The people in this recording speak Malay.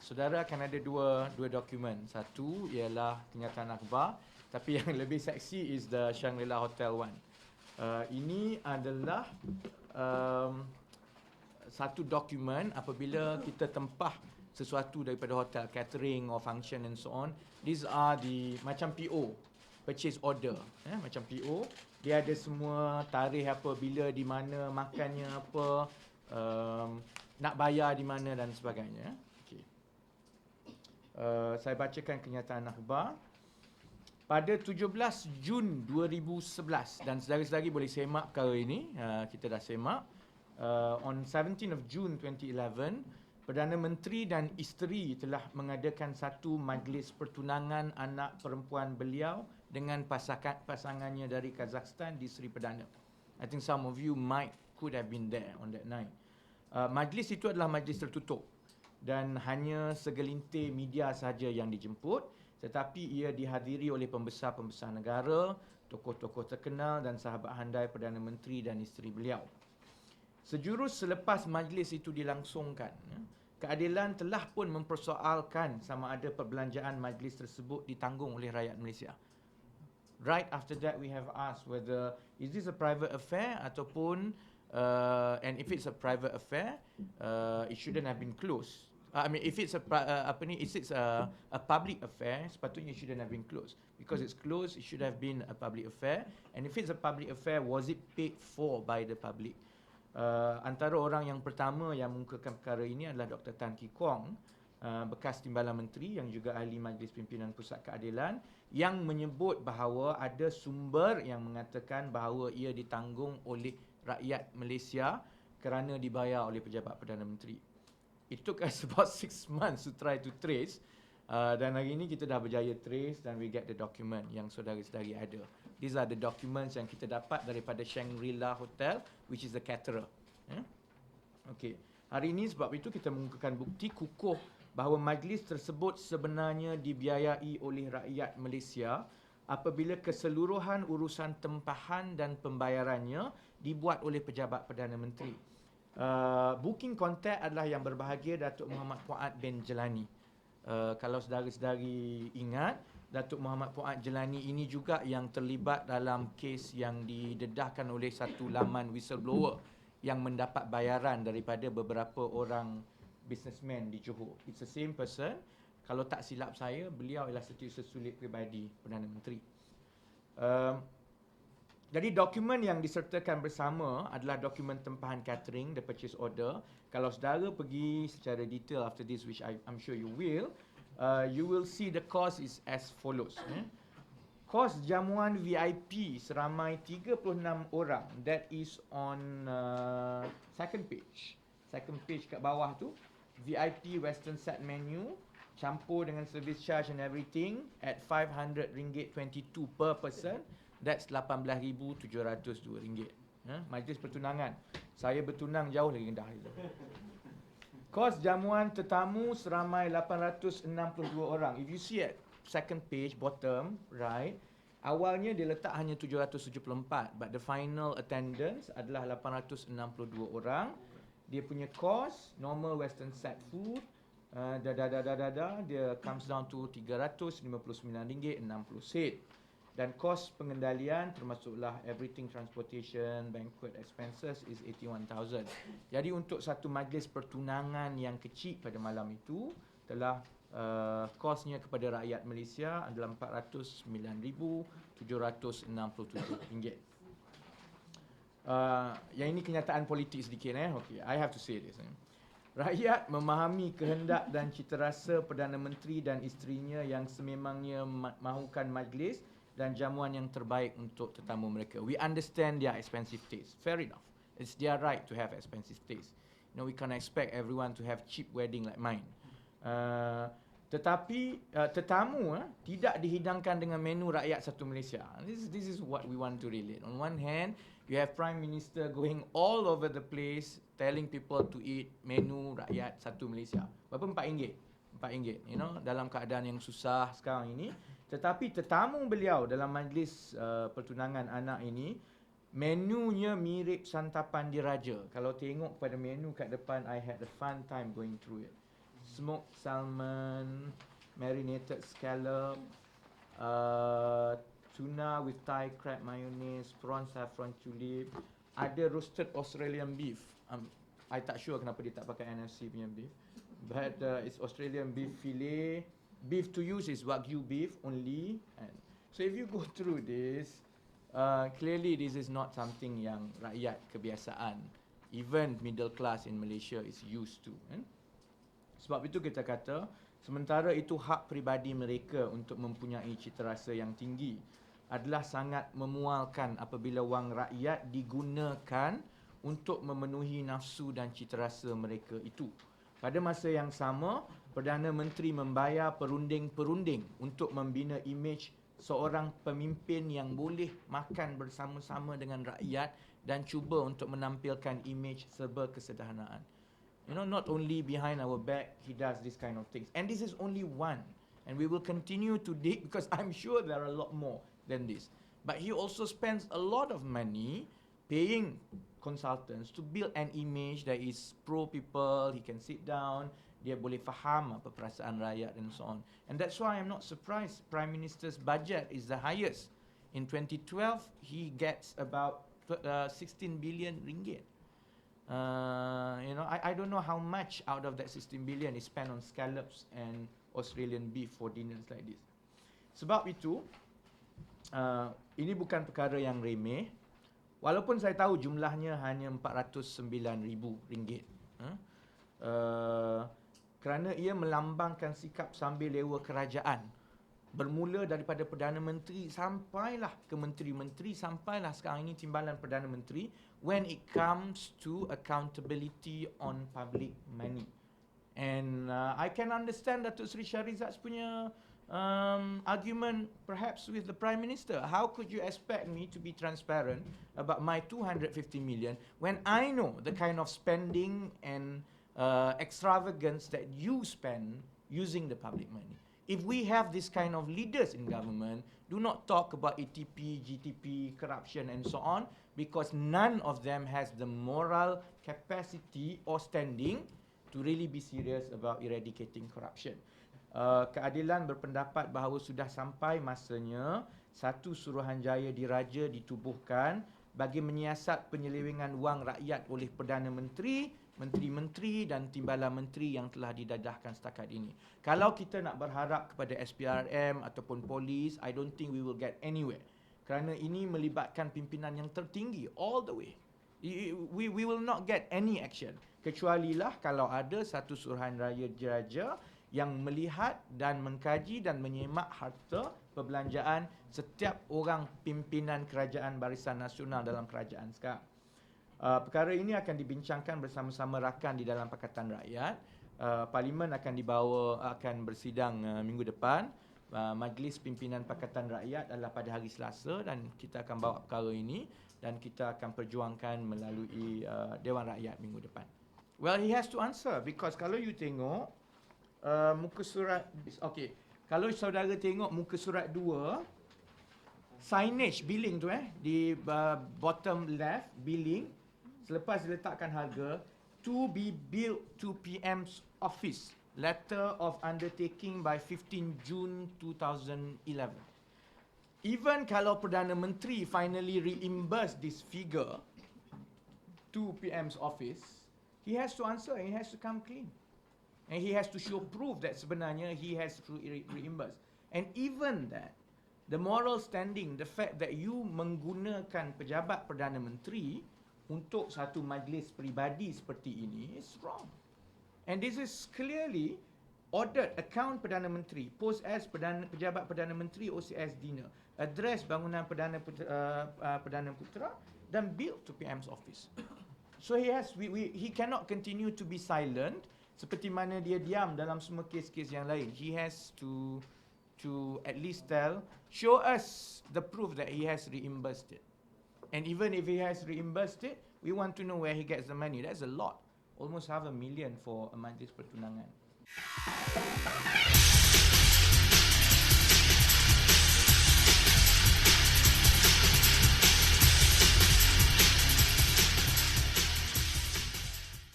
saudara akan ada dua dokumen. Satu ialah kenyataan akhbar, tapi yang lebih seksi is the Shangri La Hotel one. Ini adalah satu dokumen apabila kita tempah sesuatu daripada hotel, catering or function and so on. These are the macam PO, purchase order, macam PO. Dia ada semua tarikh apa, bila, di mana, makannya apa, nak bayar di mana dan sebagainya. Okay. Saya bacakan kenyataan akhbar. Pada 17 Jun 2011, dan saudara-saudari boleh semak perkara ini, kita dah semak. On 17 of June 2011, Perdana Menteri dan isteri telah mengadakan satu majlis pertunangan anak perempuan beliau dengan pasangannya dari Kazakhstan di Sri Perdana. I think some of you could have been there on that night. Majlis itu adalah majlis tertutup dan hanya segelintir media sahaja yang dijemput, tetapi ia dihadiri oleh pembesar-pembesar negara, tokoh-tokoh terkenal dan sahabat handai Perdana Menteri dan isteri beliau. Sejurus selepas majlis itu dilangsungkan, keadilan telah pun mempersoalkan sama ada perbelanjaan majlis tersebut ditanggung oleh rakyat Malaysia. Right after that we have asked whether is this a private affair ataupun and if it's a private affair, it shouldn't have been closed. I mean, if it's a public affair, sepatutnya it shouldn't have been closed. Because it's closed, it should have been a public affair. And if it's a public affair, was it paid for by the public? Antara orang yang pertama yang mengungkapkan perkara ini adalah Dr. Tan Ki Kwong, bekas Timbalan Menteri yang juga ahli Majlis Pimpinan Pusat Keadilan, yang menyebut bahawa ada sumber yang mengatakan bahawa ia ditanggung oleh rakyat Malaysia kerana dibayar oleh pejabat Perdana Menteri. It took us about 6 months to try to trace, dan hari ini kita dah berjaya trace dan we get the document yang saudara-saudari ada. These are the documents yang kita dapat daripada Shangri La Hotel, which is the caterer. Okay. Hari ini sebab itu kita mengukuhkan bukti kukuh bahawa majlis tersebut sebenarnya dibiayai oleh rakyat Malaysia apabila keseluruhan urusan tempahan dan pembayarannya dibuat oleh pejabat Perdana Menteri. Booking contact adalah yang berbahagia Datuk Muhammad Fuad bin Jelani. Kalau saudara-saudari ingat, Datuk Muhammad Fuad Jelani ini juga yang terlibat dalam kes yang didedahkan oleh satu laman whistleblower yang mendapat bayaran daripada beberapa orang businessman di Johor. It's the same person. Kalau tak silap saya, beliau ialah setiausaha sulit pribadi Perdana Menteri. Jadi dokumen yang disertakan bersama adalah dokumen tempahan catering, the purchase order. Kalau saudara pergi secara detail after this, which I'm sure you will see the cost is as follows. Kos jamuan VIP seramai 36 orang, that is on second page. Second page kat bawah tu, VIP western set menu, campur dengan service charge and everything at RM500.22 per person. That's RM18,702. Majlis pertunangan. Saya bertunang jauh lagi rendah itu. Kos jamuan tetamu seramai 862 orang. If you see at second page, bottom right, awalnya dia letak hanya 774, but the final attendance adalah 862 orang. Dia punya kos, normal western set food, dia comes down to RM359.60. Dan kos pengendalian termasuklah everything, transportation, banquet expenses is 81,000. Jadi untuk satu majlis pertunangan yang kecil pada malam itu telah kosnya kepada rakyat Malaysia adalah RM409,767. Yang ini kenyataan politik sedikit. Okay, I have to say this. Rakyat memahami kehendak dan citarasa Perdana Menteri dan isterinya yang sememangnya mahukan majlis dan jamuan yang terbaik untuk tetamu mereka. We understand their expensive taste. Fair enough. It's their right to have expensive taste. You know, we can't expect everyone to have cheap wedding like mine. Tetapi tetamu tidak dihidangkan dengan menu rakyat satu Malaysia. This is what we want to relate. On one hand, you have Prime Minister going all over the place telling people to eat menu rakyat satu Malaysia. Berapa? RM4. You know, dalam keadaan yang susah sekarang ini. Tetapi tetamu beliau dalam majlis pertunangan anak ini, menunya mirip santapan diraja. Kalau tengok pada menu kat depan, I had a fun time going through it. smoked salmon, marinated scallop, tuna with Thai crab mayonnaise, prawn saffron tulip, ada roasted Australian beef. I tak sure kenapa dia tak pakai NFC punya beef. But it's Australian beef fillet. Beef to use is Wagyu beef only. And so if you go through this, clearly this is not something yang rakyat kebiasaan. Even middle class in Malaysia is used to. Sebab itu kita kata, sementara itu hak peribadi mereka untuk mempunyai citarasa yang tinggi adalah sangat memualkan apabila wang rakyat digunakan untuk memenuhi nafsu dan citarasa mereka itu. Pada masa yang sama, Perdana Menteri membayar perunding-perunding untuk membina imej seorang pemimpin yang boleh makan bersama-sama dengan rakyat dan cuba untuk menampilkan imej serba kesederhanaan. You know, not only behind our back, he does this kind of things. And this is only one. And we will continue to dig because I'm sure there are a lot more than this. But he also spends a lot of money paying consultants to build an image that is pro people. He can sit down, dia boleh faham apa perasaan rakyat and so on. And that's why I'm not surprised Prime Minister's budget is the highest. In 2012, he gets about 16 billion ringgit. You know, I don't know how much out of that 16 billion is spent on scallops and Australian beef for dinners like this. Sebab itu, ini bukan perkara yang remeh. Walaupun saya tahu jumlahnya hanya RM409,000. Kerana ia melambangkan sikap sambil lewa kerajaan. Bermula daripada Perdana Menteri sampailah ke menteri-menteri, sampailah sekarang ini timbalan Perdana Menteri when it comes to accountability on public money. And I can understand Datuk Seri Shahrizad's punya argument perhaps with the Prime Minister. How could you expect me to be transparent about my 250 million when I know the kind of spending and extravagance that you spend using the public money? If we have this kind of leaders in government, do not talk about ATP, GTP, corruption and so on, because none of them has the moral capacity or standing to really be serious about eradicating corruption. Keadilan berpendapat bahawa sudah sampai masanya satu Suruhanjaya Diraja ditubuhkan bagi menyiasat penyelewengan wang rakyat oleh Perdana Menteri, menteri-menteri dan timbalan menteri yang telah didadahkan setakat ini. Kalau kita nak berharap kepada SPRM ataupun polis, I don't think we will get anywhere. Kerana ini melibatkan pimpinan yang tertinggi all the way. We will not get any action. Kecualilah kalau ada satu Suruhanjaya Diraja yang melihat dan mengkaji dan menyemak harta perbelanjaan setiap orang pimpinan kerajaan Barisan Nasional dalam kerajaan sekarang. Perkara ini akan dibincangkan bersama-sama rakan di dalam Pakatan Rakyat. Parlimen akan bersidang minggu depan. Majlis Pimpinan Pakatan Rakyat adalah pada hari Selasa dan kita akan bawa perkara ini dan kita akan perjuangkan melalui Dewan Rakyat minggu depan. Well, he has to answer because kalau you tengok muka surat, okay, kalau saudara tengok muka surat 2, signage billing tu di bottom left billing, selepas diletakkan harga to be billed to PM's office, letter of undertaking by 15 June 2011. Even kalau Perdana Menteri finally reimburse this figure to PM's office, he has to answer and he has to come clean. And he has to show proof that sebenarnya he has reimbursed. And even that, the moral standing, the fact that you menggunakan pejabat Perdana Menteri untuk satu majlis peribadi seperti ini is wrong. And this is clearly ordered account Perdana Menteri, post as pejabat Perdana Menteri OCS dinner, address bangunan Perdana Putra dan bill to PM's office. So he cannot continue to be silent seperti mana dia diam dalam semua kes-kes yang lain. He has to at least show us the proof that he has reimbursed it. And even if he has reimbursed it, we want to know where he gets the money. That's a lot. Almost 500,000 for a majlis pertunangan.